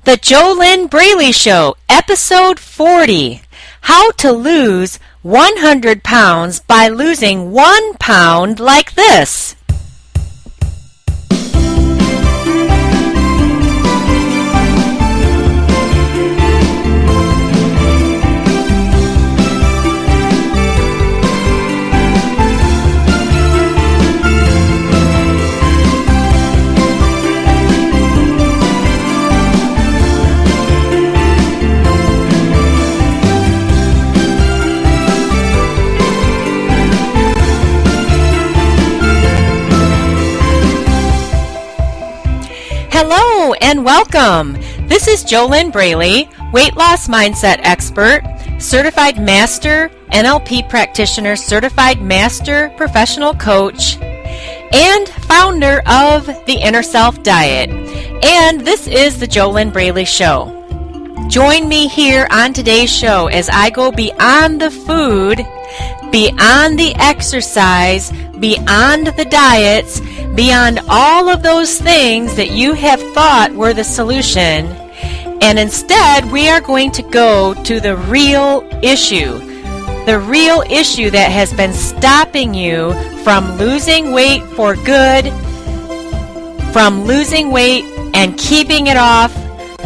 The JoLynn Braley Show, Episode 40, How to Lose 100 Pounds by Losing 1 Pound Like This. Hello and welcome. This is JoLynn Braley, weight loss mindset expert, certified master NLP practitioner, certified master professional coach, and founder of the Inner Self Diet. And this is the JoLynn Braley Show. Join me here on today's show as I go beyond the food, beyond the exercise, beyond the diets, beyond all of those things that you have thought were the solution, and instead we are going to go to the real issue that has been stopping you from losing weight for good, from losing weight and keeping it off,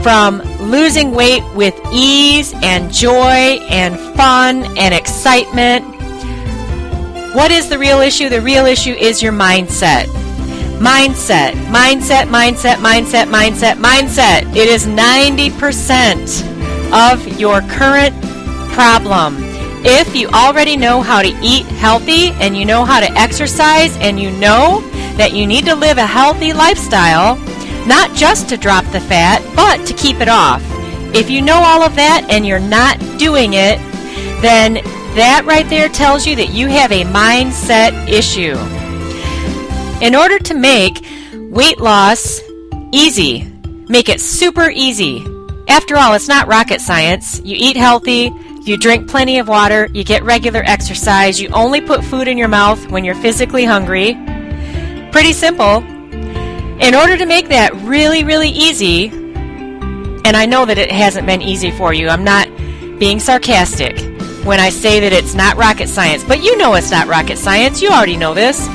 from losing weight with ease and joy and fun and excitement. What is the real issue? The real issue is your mindset. Mindset. It is 90% of your current problem. If you already know how to eat healthy and you know how to exercise and you know that you need to live a healthy lifestyle, not just to drop the fat, but to keep it off. If you know all of that and you're not doing it, then that right there tells you that you have a mindset issue. In order to make weight loss easy, make it super easy. After all, it's not rocket science. You eat healthy, you drink plenty of water, you get regular exercise, you only put food in your mouth when you're physically hungry. Pretty simple. In order to make that really, really easy, and I know that it hasn't been easy for you, I'm not being sarcastic when I say that it's not rocket science, but you know it's not rocket science. You already know this.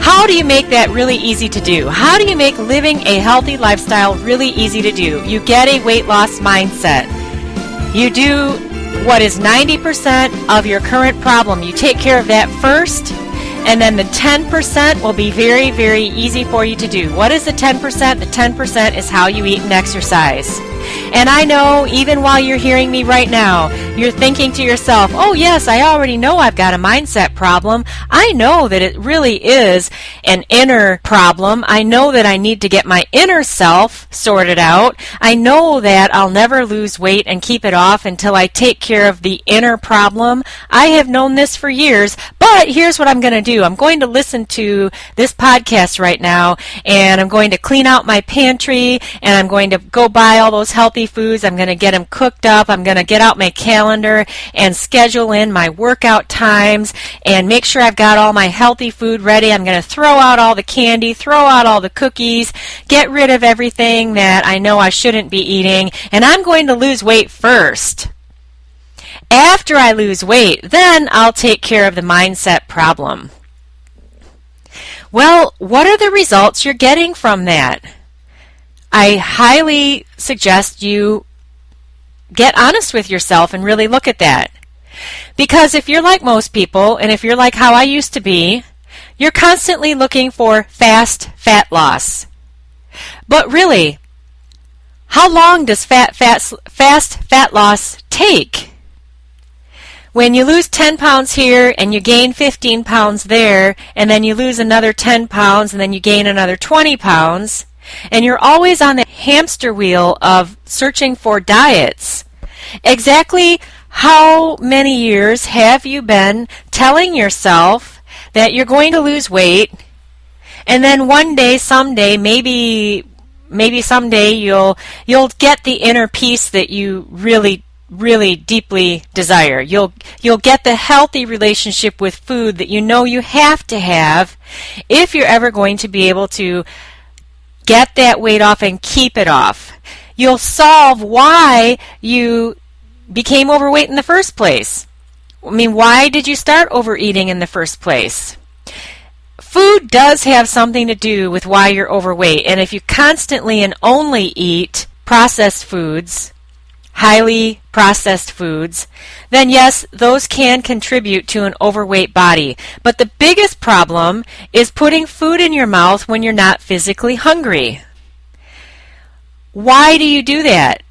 How do you make that really easy to do? How do you make living a healthy lifestyle really easy to do? You get a weight loss mindset. You do what is 90% of your current problem. You take care of that first, and then the 10% will be very, very easy for you to do. What is the 10%? The 10% is how you eat and exercise. And I know even while you're hearing me right now, you're thinking to yourself, oh yes, I already know I've got a mindset problem. I know that it really is an inner problem. I know that I need to get my inner self sorted out. I know that I'll never lose weight and keep it off until I take care of the inner problem. I have known this for years, but here's what I'm going to do. I'm going to listen to this podcast right now, and I'm going to clean out my pantry, and I'm going to go buy all those healthy foods. I'm going to get them cooked up. I'm going to get out my calendar and schedule in my workout times and make sure I've got all my healthy food ready. I'm going to throw out all the candy, throw out all the cookies, get rid of everything that I know I shouldn't be eating, and I'm going to lose weight first. After I lose weight, then I'll take care of the mindset problem. Well, what are the results you're getting from that? I highly suggest you get honest with yourself and really look at that. Because if you're like most people, and if you're like how I used to be, you're constantly looking for fast fat loss. But really, how long does fast fat loss take? When you lose 10 pounds here and you gain 15 pounds there, and then you lose another 10 pounds and then you gain another 20 pounds, and you're always on the hamster wheel of searching for diets, exactly how many years have you been telling yourself that you're going to lose weight, and then one day, someday, maybe someday you'll get the inner peace that you really deeply desire. You'll get the healthy relationship with food that you know you have to have if you're ever going to be able to get that weight off and keep it off. you'll solve why you became overweight in the first place. I mean, why did you start overeating in the first place? Food does have something to do with why you're overweight, and if you constantly and only eat processed foods, highly processed foods, then yes, those can contribute to an overweight body. But the biggest problem is putting food in your mouth when you're not physically hungry. Why do you do that?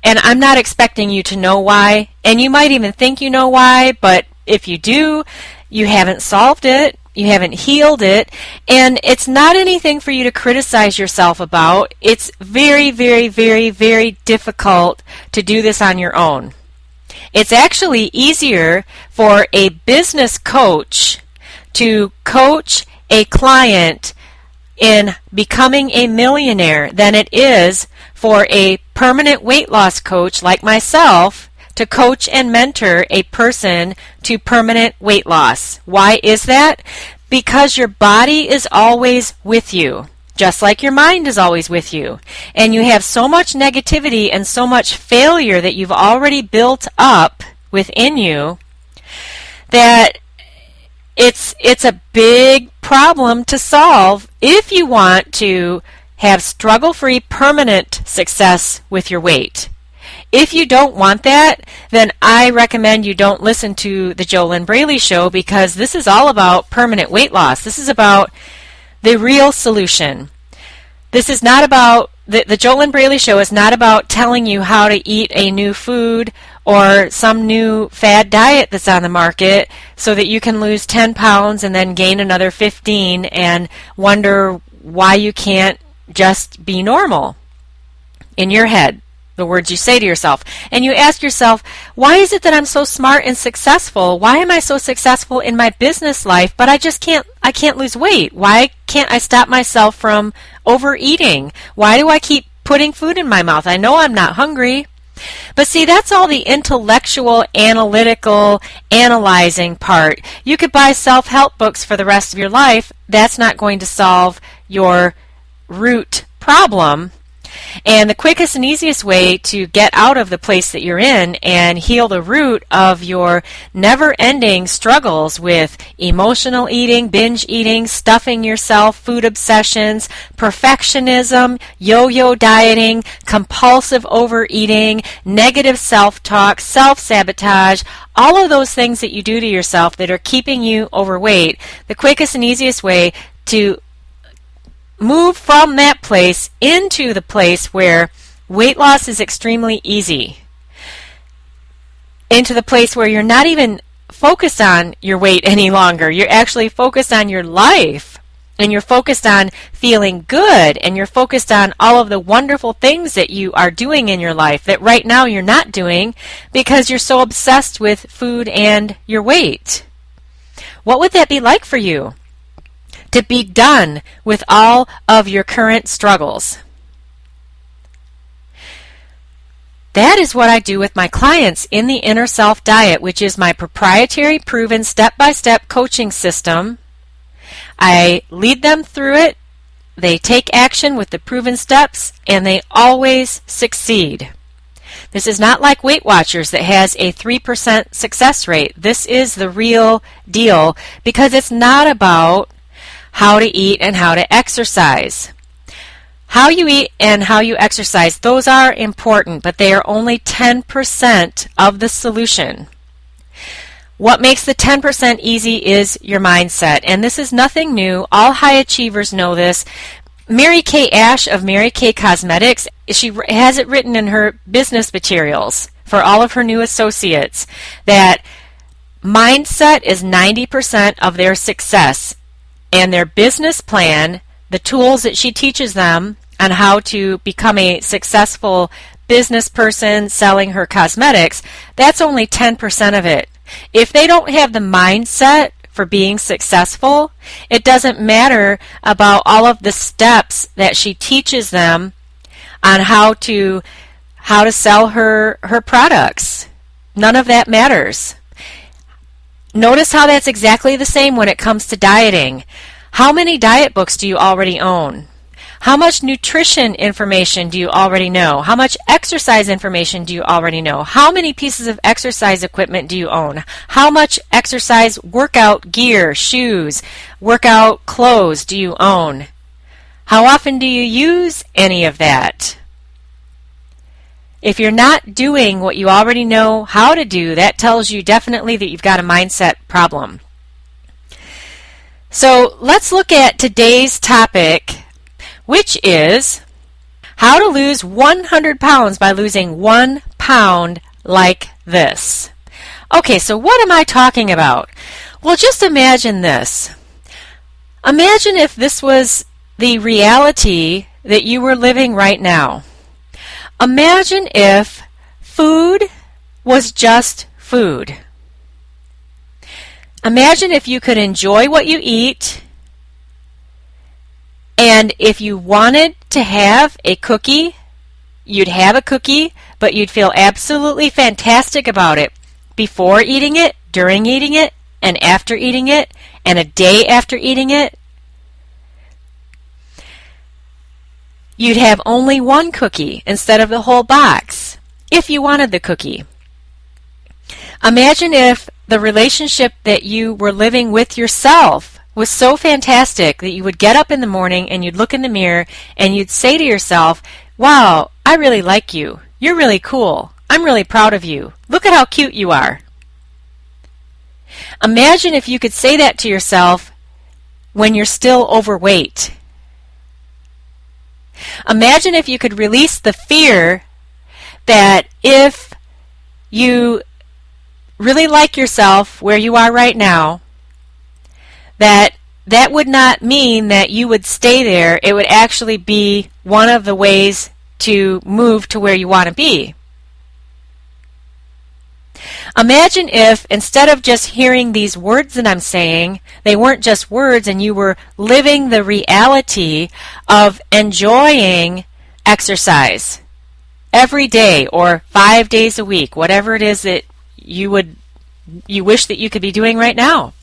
And I'm not expecting you to know why, and you might even think you know why, but if you do, you haven't solved it, you haven't healed it, and it's not anything for you to criticize yourself about. It's very, very, very, very difficult to do this on your own. It's actually easier for a business coach to coach a client in becoming a millionaire than it is for a permanent weight loss coach like myself to coach and mentor a person to permanent weight loss. Why is that? Because your body is always with you, just like your mind is always with you. And you have so much negativity and so much failure that you've already built up within you that it's a big problem to solve if you want to have struggle-free permanent success with your weight. If you don't want that, then I recommend you don't listen to the JoLynn Braley show, because this is all about permanent weight loss. This is about the real solution. This is not about, the JoLynn Braley show is not about telling you how to eat a new food or some new fad diet that's on the market so that you can lose 10 pounds and then gain another 15 and wonder why you can't just be normal in your head. The words you say to yourself. And you ask yourself, why is it that I'm so smart and successful? Why am I so successful in my business life, but I can't lose weight? Why can't I stop myself from overeating? Why do I keep putting food in my mouth? I know I'm not hungry. But see, that's all the intellectual, analytical, analyzing part. You could buy self-help books for the rest of your life. That's not going to solve your root problem. And the quickest and easiest way to get out of the place that you're in and heal the root of your never-ending struggles with emotional eating, binge eating, stuffing yourself, food obsessions, perfectionism, yo-yo dieting, compulsive overeating, negative self-talk, self-sabotage, all of those things that you do to yourself that are keeping you overweight, the quickest and easiest way to move from that place into the place where weight loss is extremely easy, into the place where you're not even focused on your weight any longer. You're actually focused on your life, and you're focused on feeling good, and you're focused on all of the wonderful things that you are doing in your life that right now you're not doing because you're so obsessed with food and your weight. What would that be like for you? To be done with all of your current struggles. That is what I do with my clients in the Inner Self Diet, which is my proprietary, proven, step-by-step coaching system. I lead them through it, they take action with the proven steps, and they always succeed. This is not like Weight Watchers that has a 3% success rate. This is the real deal, because it's not about how to eat and how to exercise. How you eat and how you exercise, those are important, but they are only 10% of the solution. What makes the 10% easy is your mindset, and this is nothing new. All high achievers know this. Mary Kay Ash of Mary Kay Cosmetics, she has it written in her business materials for all of her new associates that mindset is 90% of their success. And their business plan, the tools that she teaches them on how to become a successful business person selling her cosmetics, that's only 10% of it. If they don't have the mindset for being successful, it doesn't matter about all of the steps that she teaches them on how to sell her products. None of that matters. Notice how that's exactly the same when it comes to dieting. How many diet books do you already own? How much nutrition information do you already know? How much exercise information do you already know? How many pieces of exercise equipment do you own? How much exercise workout gear, shoes, workout clothes do you own? How often do you use any of that? If you're not doing what you already know how to do, that tells you definitely that you've got a mindset problem. So let's look at today's topic, which is how to lose 100 pounds by losing 1 pound like this. Okay, so what am I talking about? Well, just imagine this. Imagine if this was the reality that you were living right now. Imagine if food was just food. Imagine if you could enjoy what you eat, and if you wanted to have a cookie, you'd have a cookie, but you'd feel absolutely fantastic about it before eating it, during eating it, and after eating it, and a day after eating it. You'd have only one cookie instead of the whole box, if you wanted the cookie. Imagine if the relationship that you were living with yourself was so fantastic that you would get up in the morning and you'd look in the mirror and you'd say to yourself, "Wow, I really like you. You're really cool. I'm really proud of you. Look at how cute you are." Imagine if you could say that to yourself when you're still overweight. Imagine if you could release the fear that if you really like yourself where you are right now, that would not mean that you would stay there. It would actually be one of the ways to move to where you want to be. Imagine if, instead of just hearing these words that I'm saying, they weren't just words and you were living the reality of enjoying exercise every day or 5 days a week, whatever it is that you wish that you could be doing right now.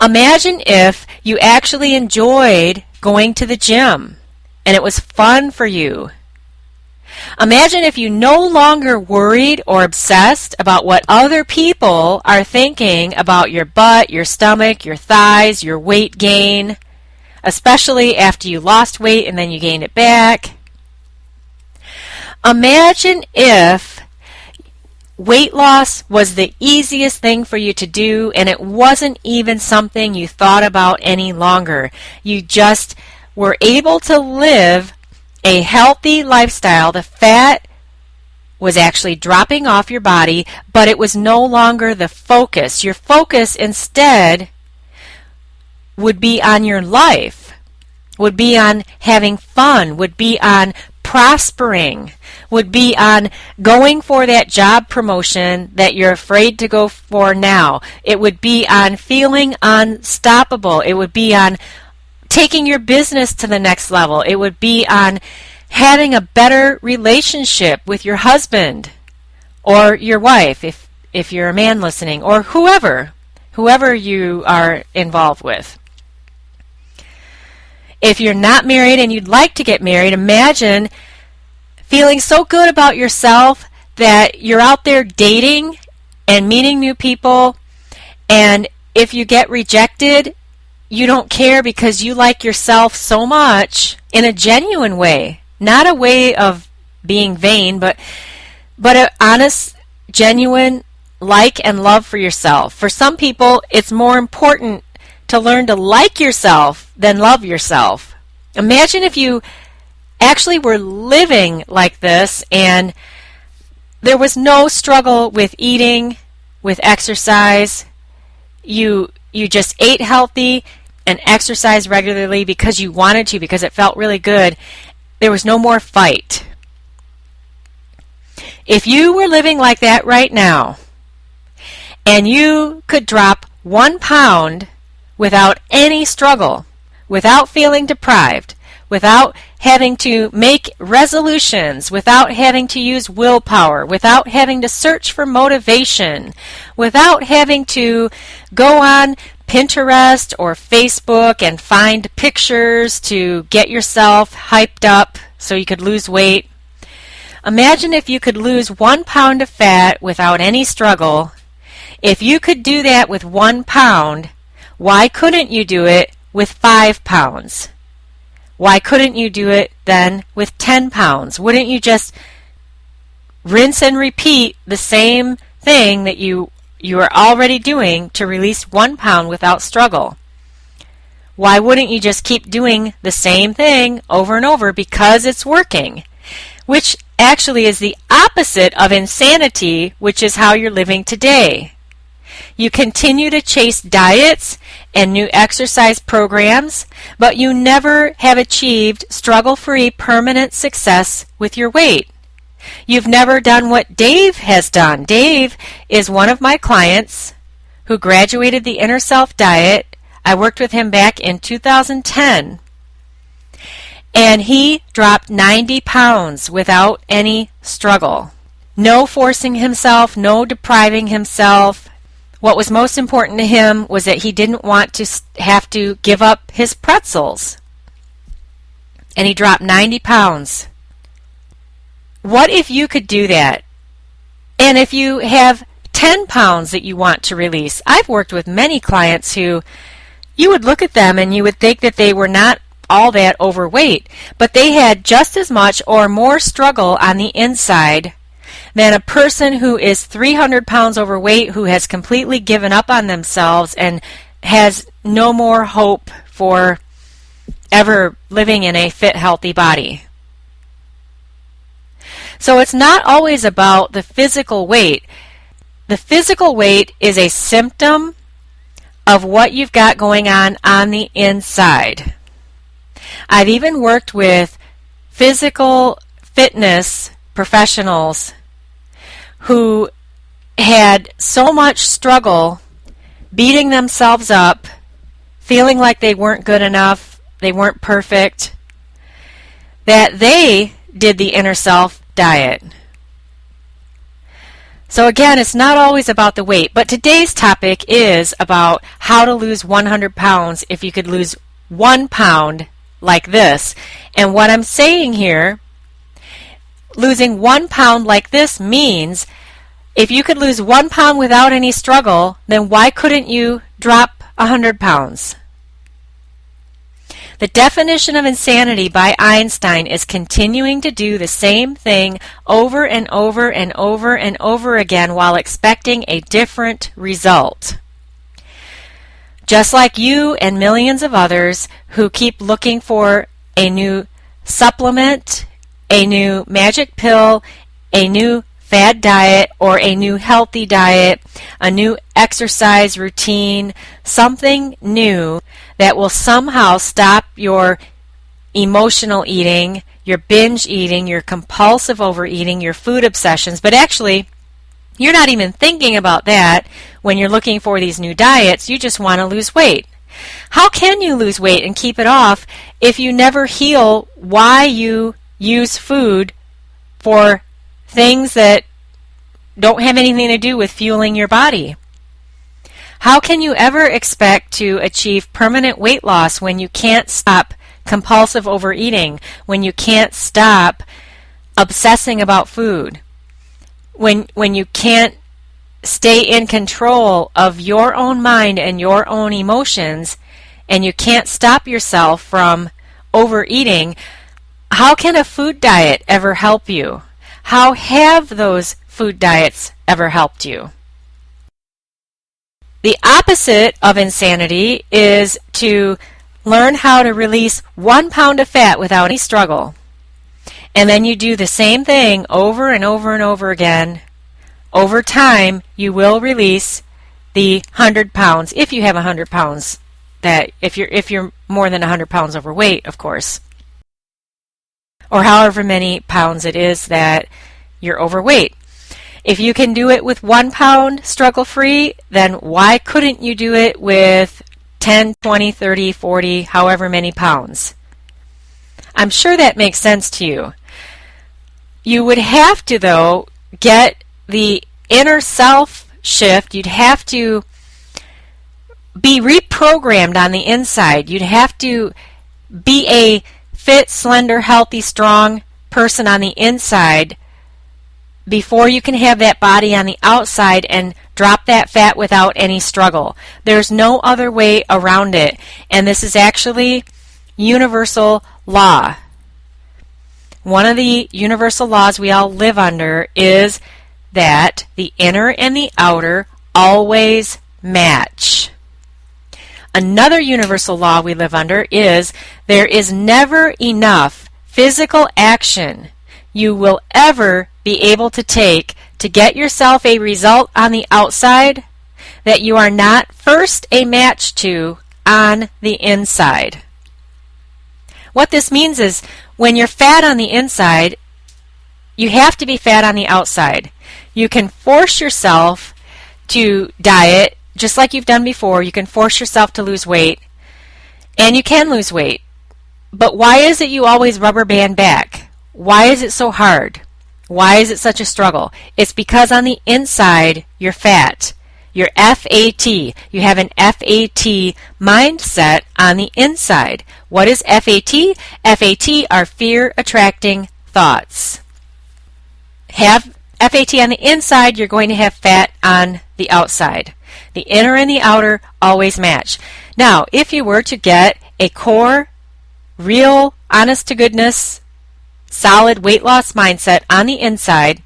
Imagine if you actually enjoyed going to the gym and it was fun for you. Imagine if you no longer worried or obsessed about what other people are thinking about your butt, your stomach, your thighs, your weight gain, especially after you lost weight and then you gained it back. Imagine if weight loss was the easiest thing for you to do and it wasn't even something you thought about any longer. You just were able to live a healthy lifestyle. The fat was actually dropping off your body, but it was no longer the focus. Your focus instead would be on your life, would be on having fun, would be on prospering, would be on going for that job promotion that you're afraid to go for now. It would be on feeling unstoppable. It would be on taking your business to the next level. It would be on having a better relationship with your husband or your wife, if you're a man listening, or whoever you are involved with. If you're not married and you'd like to get married, imagine feeling so good about yourself that you're out there dating and meeting new people, and if you get rejected, you don't care because you like yourself so much in a genuine way. Not a way of being vain, but an honest, genuine like and love for yourself. For some people, it's more important to learn to like yourself than love yourself. Imagine if you actually were living like this and there was no struggle with eating, with exercise. You just ate healthy and exercised regularly because you wanted to, because it felt really good. There was no more fight. If you were living like that right now, and you could drop 1 pound without any struggle, without feeling deprived, without having to make resolutions, without having to use willpower, without having to search for motivation, without having to go on Pinterest or Facebook and find pictures to get yourself hyped up so you could lose weight. Imagine if you could lose 1 pound of fat without any struggle. If you could do that with 1 pound, why couldn't you do it with 5 pounds? Why couldn't you do it then with 10 pounds? Wouldn't you just rinse and repeat the same thing that you are already doing to release 1 pound without struggle? Why wouldn't you just keep doing the same thing over and over because it's working? Which actually is the opposite of insanity, which is how you're living today. You continue to chase diets and new exercise programs, but you never have achieved struggle-free permanent success with your weight. You've never done what Dave has done. Dave is one of my clients who graduated the Inner Self Diet. I worked with him back in 2010. And he dropped 90 pounds without any struggle. No forcing himself, no depriving himself. What was most important to him was that he didn't want to have to give up his pretzels. And he dropped 90 pounds. What if you could do that? And if you have 10 pounds that you want to release? I've worked with many clients who you would look at them and you would think that they were not all that overweight, but they had just as much or more struggle on the inside than a person who is 300 pounds overweight who has completely given up on themselves and has no more hope for ever living in a fit, healthy body. So it's not always about the physical weight. The physical weight is a symptom of what you've got going on the inside. I've even worked with physical fitness professionals who had so much struggle beating themselves up, feeling like they weren't good enough, they weren't perfect, that they did the Inner Self Diet. So again, it's not always about the weight, but today's topic is about how to lose 100 pounds if you could lose 1 pound like this. And what I'm saying here, losing 1 pound like this means if you could lose 1 pound without any struggle, then why couldn't you drop 100 pounds? The definition of insanity by Einstein is continuing to do the same thing over and over and over and over again while expecting a different result. Just like you and millions of others who keep looking for a new supplement, a new magic pill, a new fad diet, or a new healthy diet, a new exercise routine, something new that will somehow stop your emotional eating, your binge eating, your compulsive overeating, your food obsessions. But actually, you're not even thinking about that when you're looking for these new diets. You just want to lose weight. How can you lose weight and keep it off if you never heal why you use food for things that don't have anything to do with fueling your body? How can you ever expect to achieve permanent weight loss when you can't stop compulsive overeating, when you can't stop obsessing about food, when you can't stay in control of your own mind and your own emotions, and you can't stop yourself from overeating? How can a food diet ever help you? How have those food diets ever helped you? The opposite of insanity is to learn how to release 1 pound of fat without any struggle. And then you do the same thing over and over and over again. Over time, you will release the 100 pounds, if you have 100 pounds, that if you're more than 100 pounds overweight, of course. Or however many pounds it is that you're overweight. If you can do it with 1 pound struggle-free, then why couldn't you do it with 10, 20, 30, 40, however many pounds? I'm sure that makes sense to you. You would have to, though, get the inner self shift. You'd have to be reprogrammed on the inside. You'd have to be a fit, slender, healthy, strong person on the inside before you can have that body on the outside and drop that fat without any struggle. There's no other way around it. And this is actually universal law. One of the universal laws we all live under is that the inner and the outer always match. Another universal law we live under is there is never enough physical action you will ever be able to take to get yourself a result on the outside that you are not first a match to on the inside. What this means is when you're fat on the inside, you have to be fat on the outside. You can force yourself to diet just like you've done before. You can force yourself to lose weight, and you can lose weight. But why is it you always rubber band back? Why is it so hard? Why is it such a struggle? It's because on the inside, you're fat. You're FAT. You have an FAT mindset on the inside. What is FAT? FAT are fear-attracting thoughts. Have FAT on the inside, you're going to have fat on the outside. The inner and the outer always match. Now, if you were to get a core, real, honest-to-goodness, solid weight loss mindset on the inside,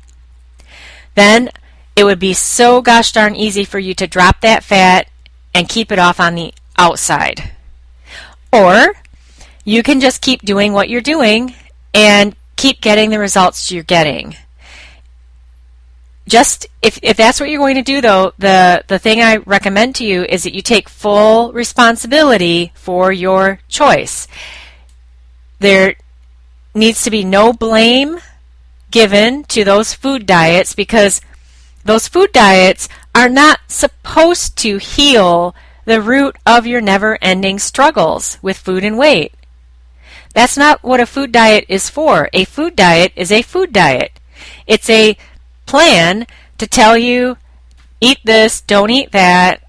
then it would be so gosh darn easy for you to drop that fat and keep it off on the outside. Or you can just keep doing what you're doing and keep getting the results you're getting. Just if that's what you're going to do, though, the thing I recommend to you is that you take full responsibility for your choice. There needs to be no blame given to those food diets, because those food diets are not supposed to heal the root of your never-ending struggles with food and weight. That's not what a food diet is for. A food diet is a food diet. It's a plan to tell you, eat this, don't eat that,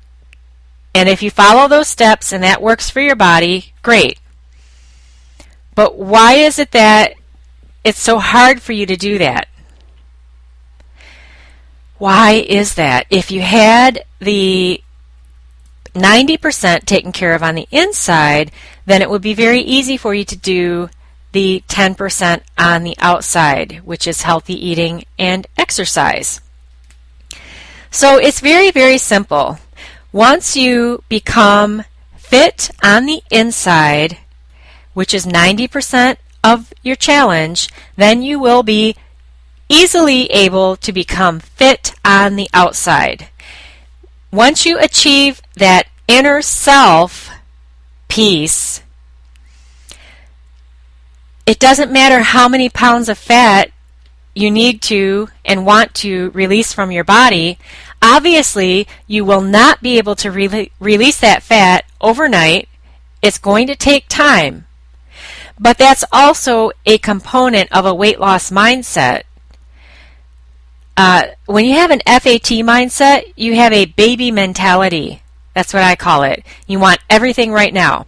and if you follow those steps and that works for your body, great. But why is it that it's so hard for you to do that? Why is that? If you had the 90% taken care of on the inside, then it would be very easy for you to do the 10% on the outside, which is healthy eating and exercise. So it's very, very simple. Once you become fit on the inside, which is 90% of your challenge, then you will be easily able to become fit on the outside. Once you achieve that inner self peace, it doesn't matter how many pounds of fat you need to and want to release from your body. Obviously, you will not be able to release that fat overnight. It's going to take time. But that's also a component of a weight loss mindset. When you have an FAT mindset, you have a baby mentality. That's what I call it. You want everything right now.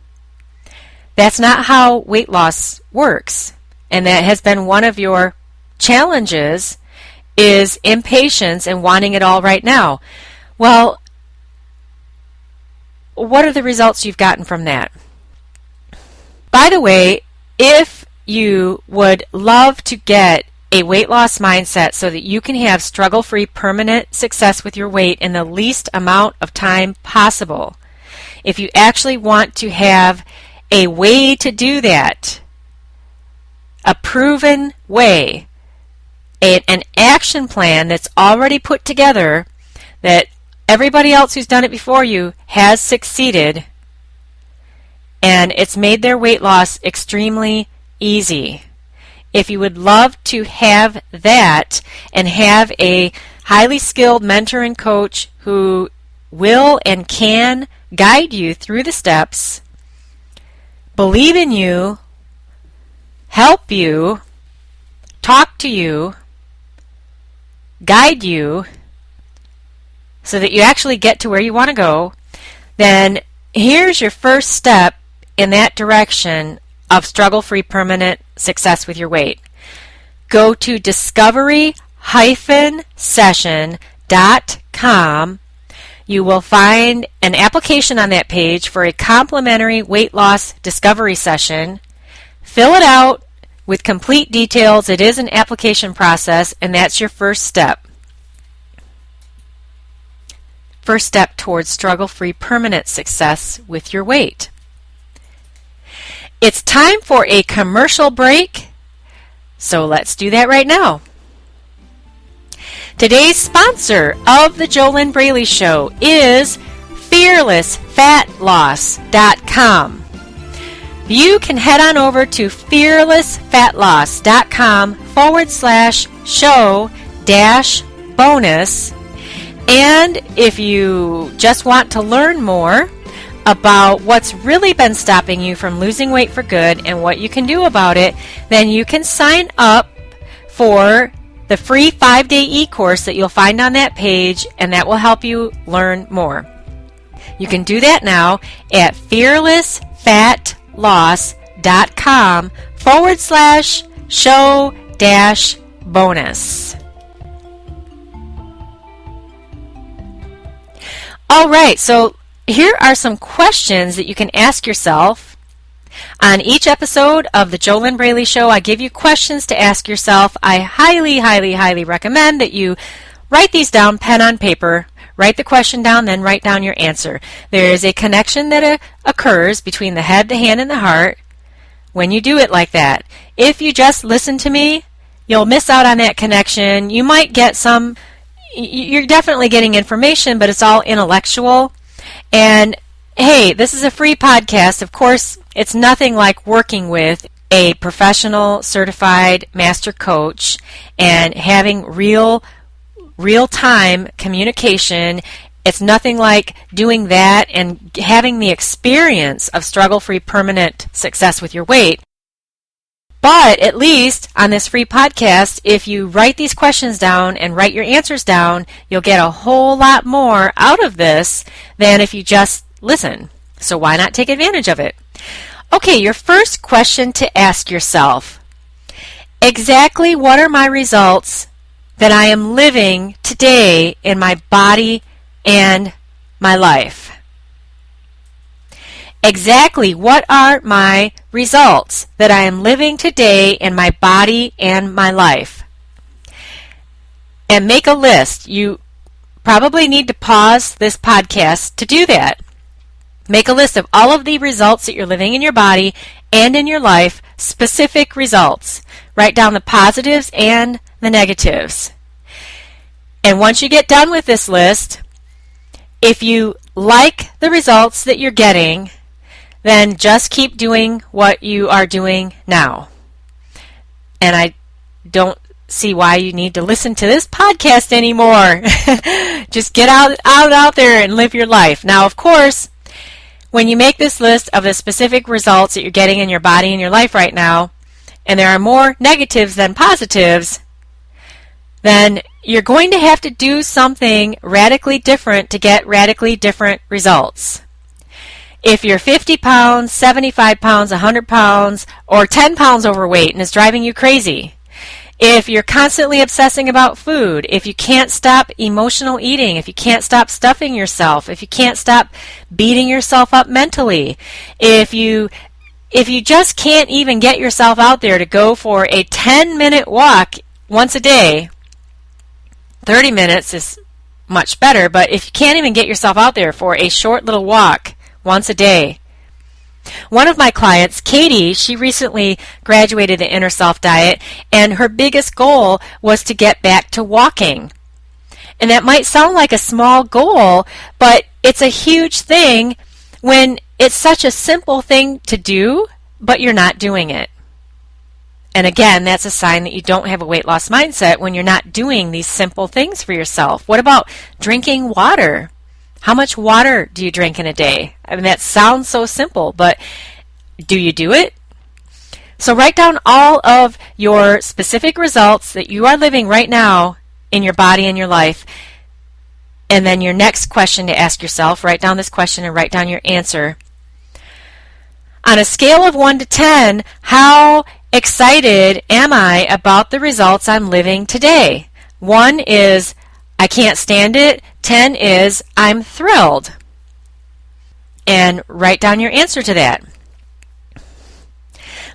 That's not how weight loss works. And that has been one of your challenges, is impatience and wanting it all right now. Well, what are the results you've gotten from that? By the way, if you would love to get a weight loss mindset so that you can have struggle-free permanent success with your weight in the least amount of time possible, if you actually want to have a way to do that, a proven way, an action plan that's already put together, that everybody else who's done it before you has succeeded, and it's made their weight loss extremely easy. If you would love to have that and have a highly skilled mentor and coach who will and can guide you through the steps, believe in you, help you, talk to you, guide you so that you actually get to where you want to go, then here's your first step in that direction of struggle-free permanent success with your weight. Go to discovery-session.com. You will find an application on that page for a complimentary weight loss discovery session. Fill it out with complete details. It is an application process, and that's your first step. First step towards struggle-free permanent success with your weight. It's time for a commercial break, so let's do that right now. Today's sponsor of the JoLynn Braley Show is fearlessfatloss.com. You can head on over to fearlessfatloss.com/show-bonus, and if you just want to learn more about what's really been stopping you from losing weight for good and what you can do about it, then you can sign up for the free 5-day e-course that you'll find on that page, and that will help you learn more. You can do that now at fearlessfatloss.com/show-bonus. All right, so here are some questions that you can ask yourself. On each episode of the JoLynn Braley Show, I give you questions to ask yourself. I highly recommend that you write these down, pen on paper. Write the question down, then write down your answer. There is a connection that occurs between the head, the hand, and the heart when you do it like that. If you just listen to me, you'll miss out on that connection. You might get some, you're definitely getting information, but it's all intellectual. And hey, this is a free podcast. Of course, it's nothing like working with a professional certified master coach and having real-time communication. It's nothing like doing that and having the experience of struggle-free permanent success with your weight. But at least on this free podcast, if you write these questions down and write your answers down, you'll get a whole lot more out of this than if you just listen. So why not take advantage of it? Okay, your first question to ask yourself: exactly what are my results that I am living today in my body and my life? Exactly what are my results that I am living today in my body and my life? And make a list. You probably need to pause this podcast to do that. Make a list of all of the results that you're living in your body and in your life, specific results. Write down the positives and the negatives. And once you get done with this list, if you like the results that you're getting, then just keep doing what you are doing now. And I don't see why you need to listen to this podcast anymore. Just get out there and live your life. Now, of course, when you make this list of the specific results that you're getting in your body and your life right now, and there are more negatives than positives, then you're going to have to do something radically different to get radically different results. If you're 50 pounds, 75 pounds, 100 pounds, or 10 pounds overweight and it's driving you crazy, if you're constantly obsessing about food, if you can't stop emotional eating, if you can't stop stuffing yourself, if you can't stop beating yourself up mentally, if you just can't even get yourself out there to go for a 10-minute walk once a day, 30 minutes is much better, but if you can't even get yourself out there for a short little walk once a day. One of my clients, Katie, she recently graduated the Inner Self Diet, and her biggest goal was to get back to walking. And that might sound like a small goal, but it's a huge thing when it's such a simple thing to do, but you're not doing it. And again, that's a sign that you don't have a weight loss mindset when you're not doing these simple things for yourself. What about drinking water? How much water do you drink in a day? I mean, that sounds so simple, but do you do it? So write down all of your specific results that you are living right now in your body and your life. And then your next question to ask yourself, write down this question and write down your answer. On a scale of 1 to 10, how excited am I about the results I'm living today? 1 is, I can't stand it. 10 is, I'm thrilled. And write down your answer to that.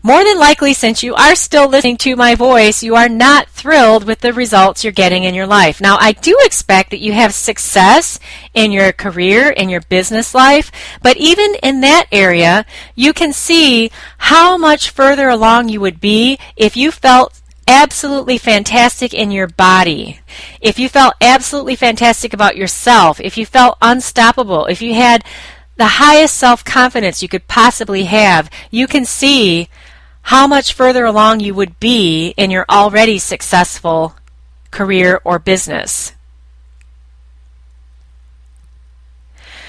More than likely, since you are still listening to my voice, you are not thrilled with the results you're getting in your life. Now, I do expect that you have success in your career, in your business life, but even in that area, you can see how much further along you would be if you felt absolutely fantastic in your body, if you felt absolutely fantastic about yourself, if you felt unstoppable, if you had the highest self-confidence you could possibly have. You can see how much further along you would be in your already successful career or business.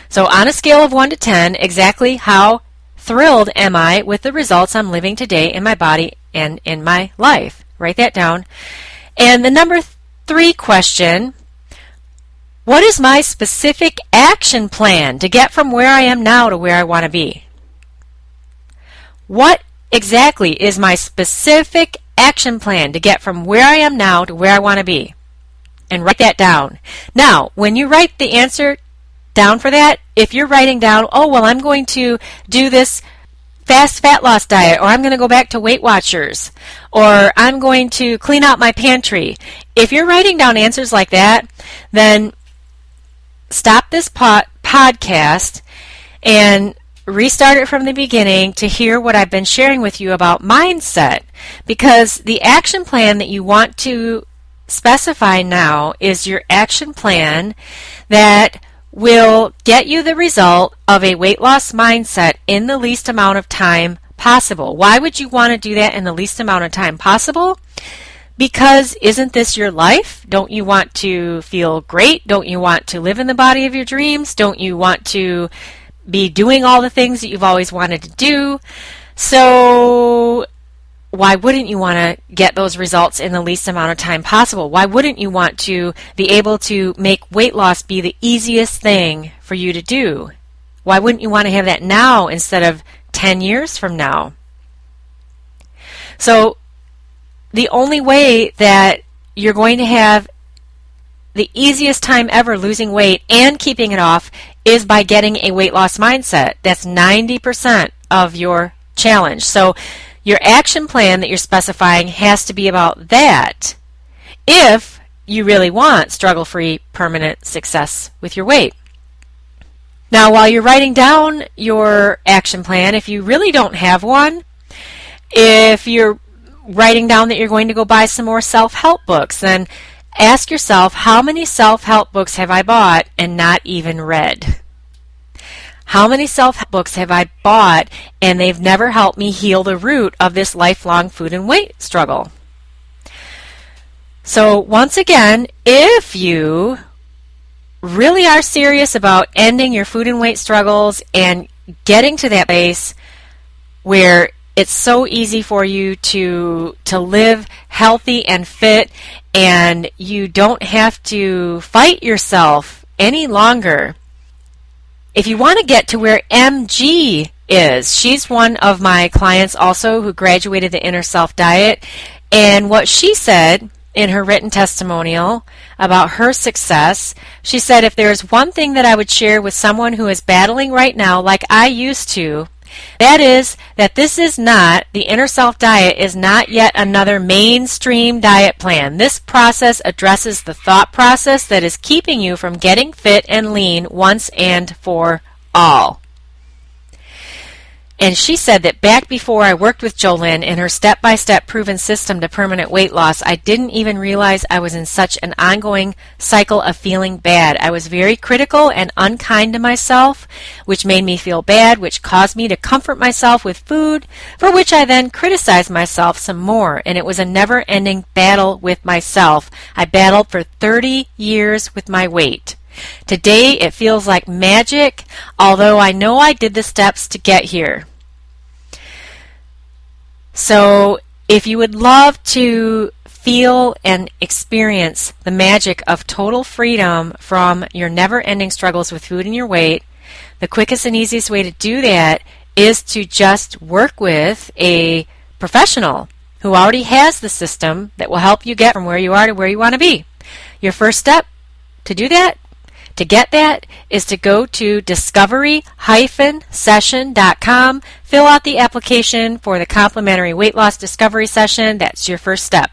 So on a scale of 1 to 10, exactly how thrilled am I with the results I'm living today in my body and in my life? Write that down. And the number 3 question, what is my specific action plan to get from where I am now to where I want to be? What exactly is my specific action plan to get from where I am now to where I want to be? And write that down. Now, when you write the answer down for that, if you're writing down, oh, well, I'm going to do this fast fat loss diet, or I'm going to go back to Weight Watchers, or I'm going to clean out my pantry. If you're writing down answers like that, then stop this podcast and restart it from the beginning to hear what I've been sharing with you about mindset, because the action plan that you want to specify now is your action plan that will get you the result of a weight loss mindset in the least amount of time possible. Why would you want to do that in the least amount of time possible? Because isn't this your life? Don't you want to feel great? Don't you want to live in the body of your dreams? Don't you want to be doing all the things that you've always wanted to do? So why wouldn't you want to get those results in the least amount of time possible? Why wouldn't you want to be able to make weight loss be the easiest thing for you to do? Why wouldn't you want to have that now instead of 10 years from now? So the only way that you're going to have the easiest time ever losing weight and keeping it off is by getting a weight loss mindset. That's 90% of your challenge. So your action plan that you're specifying has to be about that if you really want struggle-free permanent success with your weight. Now, while you're writing down your action plan, if you really don't have one, if you're writing down that you're going to go buy some more self-help books, then ask yourself, how many self-help books have I bought and not even read? How many self-help books have I bought and they've never helped me heal the root of this lifelong food and weight struggle? So once again, if you really are serious about ending your food and weight struggles and getting to that place where it's so easy for you to live healthy and fit, and you don't have to fight yourself any longer. If you want to get to where MG is, she's one of my clients also who graduated the Inner Self Diet, and what she said in her written testimonial about her success, she said, if there's one thing that I would share with someone who is battling right now like I used to, that is that this is not, the Inner Self Diet is not yet another mainstream diet plan. This process addresses the thought process that is keeping you from getting fit and lean once and for all. And she said that back before I worked with JoLynn in her step-by-step proven system to permanent weight loss, I didn't even realize I was in such an ongoing cycle of feeling bad. I was very critical and unkind to myself, which made me feel bad, which caused me to comfort myself with food, for which I then criticized myself some more, and it was a never-ending battle with myself. I battled for 30 years with my weight. Today it feels like magic, although I know I did the steps to get here. So if you would love to feel and experience the magic of total freedom from your never-ending struggles with food and your weight, the quickest and easiest way to do that is to just work with a professional who already has the system that will help you get from where you are to where you want to be. Your first step to do that, to get that, is to go to discovery-session.com, fill out the application for the complimentary weight loss discovery session. That's your first step.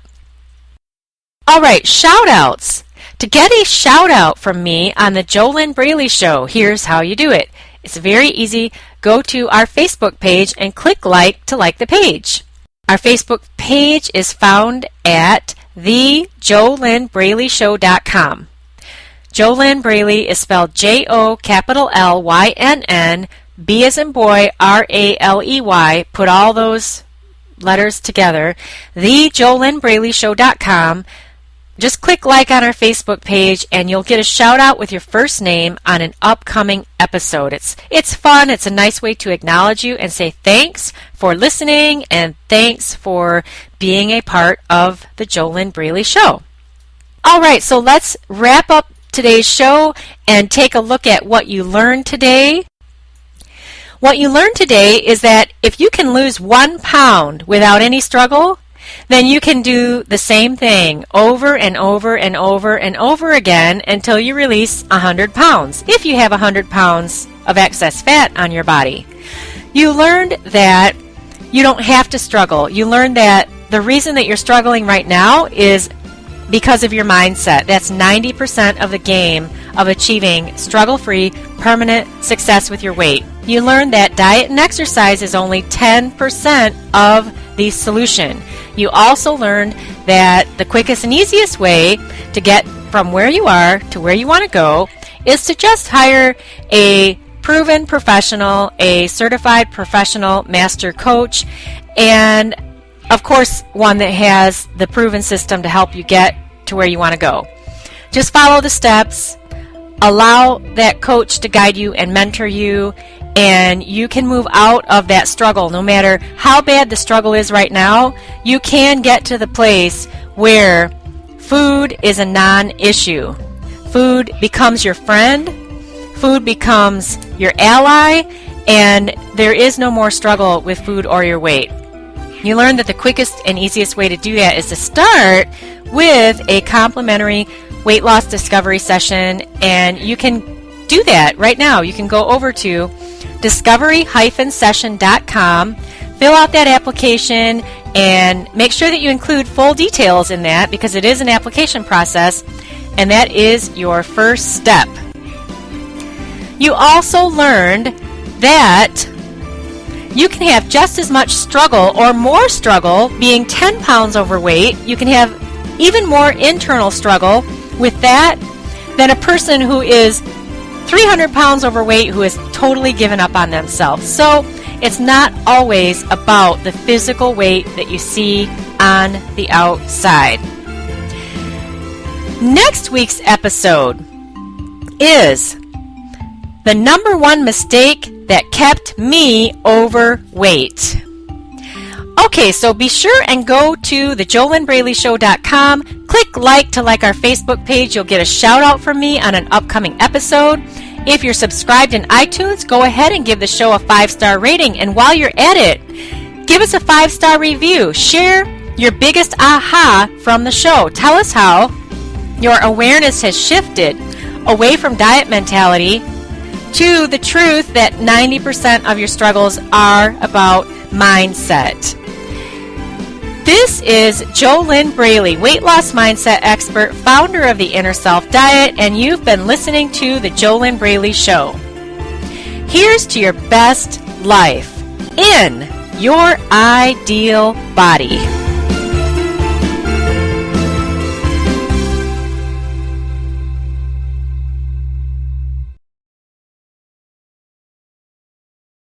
All right, shout outs. To get a shout out from me on the JoLynn Braley Show, here's how you do it. It's very easy. Go to our Facebook page and click like to like the page. Our Facebook page is found at thejolynnbraeleyshow.com. JoLynn Braley is spelled JoLynn, B as in boy, RALEY. Put all those letters together. thejolynnbraeleyshow.com. Just click like on our Facebook page and you'll get a shout out with your first name on an upcoming episode. It's fun. It's a nice way to acknowledge you and say thanks for listening and thanks for being a part of the JoLynn Braley Show. All right, so let's wrap up today's show and take a look at what you learned today. What you learned today is that if you can lose 1 pound without any struggle, then you can do the same thing over and over and over and over again until you release 100 pounds, if you have 100 pounds of excess fat on your body. You learned that you don't have to struggle. You learned that the reason that you're struggling right now is because of your mindset. That's 90% of the game of achieving struggle-free, permanent success with your weight. You learned that diet and exercise is only 10% of the solution. You also learned that the quickest and easiest way to get from where you are to where you want to go is to just hire a proven professional, a certified professional master coach, and of course one that has the proven system to help you get to where you want to go. Just follow the steps, allow that coach to guide you and mentor you, and you can move out of that struggle. No matter how bad the struggle is right now, you can get to the place where food is a non-issue. Food becomes your friend, food becomes your ally, and there is no more struggle with food or your weight. You learn that the quickest and easiest way to do that is to start with a complimentary weight loss discovery session, and you can do that right now. You can go over to discovery-session.com, fill out that application, and make sure that you include full details in that because it is an application process, and that is your first step. You also learned that you can have just as much struggle or more struggle being 10 pounds overweight. You can have even more internal struggle with that than a person who is 300 pounds overweight who has totally given up on themselves. So it's not always about the physical weight that you see on the outside. Next week's episode is the number one mistake that kept me overweight. Okay, so be sure and go to thejolynnbraeleyshow.com. Click like to like our Facebook page. You'll get a shout out from me on an upcoming episode. If you're subscribed in iTunes, go ahead and give the show a 5-star rating. And while you're at it, give us a 5-star review. Share your biggest aha from the show. Tell us how your awareness has shifted away from diet mentality to the truth that 90% of your struggles are about mindset. This is JoLynn Braley, weight loss mindset expert, founder of the Inner Self Diet, and you've been listening to the JoLynn Braley Show. Here's to your best life in your ideal body.